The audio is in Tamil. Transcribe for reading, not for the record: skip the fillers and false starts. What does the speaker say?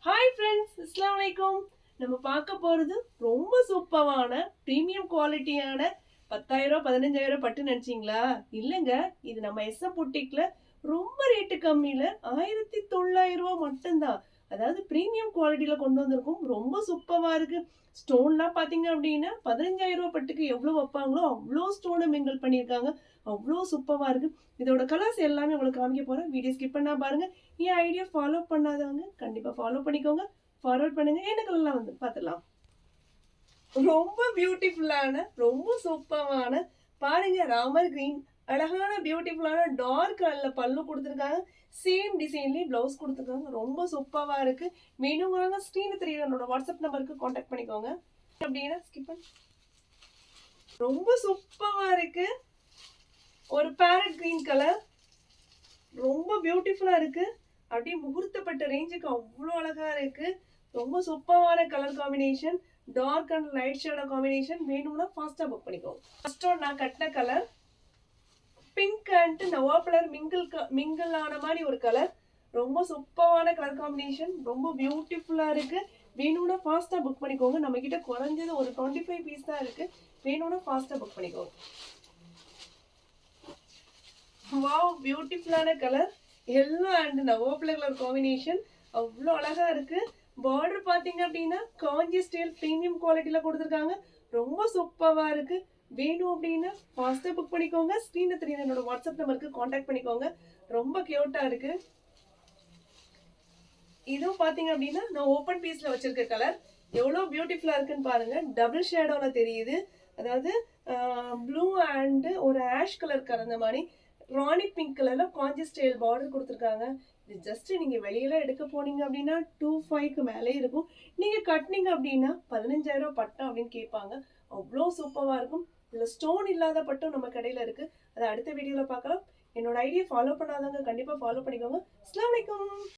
ஹாய் ஃப்ரெண்ட்ஸ், அஸ்ஸலாமு அலைக்கும். நம்ம பார்க்க போறது ரொம்ப சூப்பரான பிரீமியம் குவாலிட்டியான 10,000 15,000 பட்டு நினைச்சீங்களா? இல்லங்க, இது நம்ம எஸ்எம் புட்டிக்ல ரொம்ப ரேட்டு கம்மியில 1,900 மட்டும்தான். அதாவது பிரீமியம் குவாலிட்டியில கொண்டு வந்திருக்கோம். ரொம்ப சூப்பரா இருக்கு. ஸ்டோன்லாம் பார்த்தீங்க அப்படின்னா 15,000 பட்டுக்கு எவ்வளோ வைப்பாங்களோ அவ்வளோ ஸ்டோனை மிங்கிள் பண்ணியிருக்காங்க. அவ்வளோ சூப்பரா இருக்கு. இதோட கலர்ஸ் எல்லாமே உங்களுக்கு காமிக்க போறேன். வீடியோ ஸ்கிப் பண்ணா பாருங்க. என் ஐடியா ஃபாலோ பண்ணாதவங்க கண்டிப்பா ஃபாலோ பண்ணிக்கோங்க. ஃபார்வர்ட் பண்ணுங்க. எனக்கெல்லாம் வந்து பார்த்துடலாம். ரொம்ப பியூட்டிஃபுல்லான, ரொம்ப சூப்பரான பாருங்க, ராமர் கிரீன் அழகான பியூட்டிஃபுல்லான டார்க் கலர்ல பல்லு கொடுத்துருக்காங்க. சேம் டிசைன்லயே பிளவுஸ் கொடுத்துருக்காங்க. ரொம்ப சூப்பரா இருக்கு. வேணுங்கிறவங்க ஸ்க்ரீன் தெரியுற என்னோட வாட்ஸ்அப் நம்பருக்கு காண்டாக்ட் பண்ணிக்கோங்க. அப்படின்னா ஸ்கிப் பண்ணி ரொம்ப சூப்பரா இருக்கு. ஒரு பேரட் கிரீன் கலர் ரொம்ப பியூட்டிஃபுல்லா இருக்கு. அப்படியே முகூர்த்தப்பட்ட ரேஞ்சுக்கு அவ்வளோ அழகா இருக்கு. ரொம்ப சூப்பரான colour combination. Dark and light shade combination. வேணும்னா ஃபாஸ்டா புக் பண்ணிக்கோங்க. ஃபர்ஸ்ட் நான் கட்டின கலர் பிங்க் அண்ட் நவாப்பலர் மிங்கிள் ஆன மாதிரி ஒரு கலர். ரொம்ப சூப்பரான கலர் காம்பினேஷன். ரொம்ப பியூட்டிஃபுல்லா இருக்கு. வேணும்னா ஃபாஸ்டா புக் பண்ணிக்கோங்க. நம்ம கிட்ட குறைஞ்சது ஒரு 25 பீஸ் தான் இருக்கு. வேணும்னா ஃபாஸ்டா புக் பண்ணிக்கோங்க. வாவ், பியூட்டிஃபுல்லான கலர். எல்லோ அண்ட் நவோப்ல கலர் காம்பினேஷன் அவ்வளோ அழகா இருக்கு. பார்டர் பார்த்தீங்க அப்படின்னா காஞ்சி ஸ்டைல் ப்ரீமியம் குவாலிட்டியில் கொடுத்துருக்காங்க. ரொம்ப சூப்பராக இருக்கு. வேணும் அப்படின்னா ஃபாஸ்ட்டாக புக் பண்ணிக்கோங்க. ஸ்க்ரீனில் தெரியுது என்னோட வாட்ஸ்அப் நம்பருக்கு காண்டாக்ட் பண்ணிக்கோங்க. ரொம்ப கியூட்டாக இருக்கு. இதுவும் பார்த்தீங்க அப்படின்னா நான் ஓப்பன் பீஸில் வச்சிருக்க கலர் எவ்வளோ பியூட்டிஃபுல்லாக இருக்குன்னு பாருங்க. டபுள் ஷேடோவில் தெரியுது. அதாவது ப்ளூ அண்ட் ஒரு ஆஷ் கலர் கலந்த மாதிரி ராணி பிங்க் கலர்ல காஞ்சி ஸ்டைல் பார்டர் கொடுத்துருக்காங்க. இது ஜஸ்ட் நீங்க வெளியில எடுக்க போனீங்க அப்படின்னா 2,500க்கு மேலே இருக்கும். நீங்க கட்டினீங்க அப்படின்னா 15,000 பட்டம் அப்படின்னு கேட்பாங்க. அவ்வளோ சூப்பரா இருக்கும். இதுல ஸ்டோன் இல்லாத பட்டம் நம்ம கடையில இருக்கு. அதை அடுத்த வீடியோல பார்க்கலாம். என்னோட ஐடியா ஃபாலோ பண்ணாதவங்க கண்டிப்பா ஃபாலோ பண்ணிக்கோங்க. அஸ்ஸலாமு அலைக்கும்.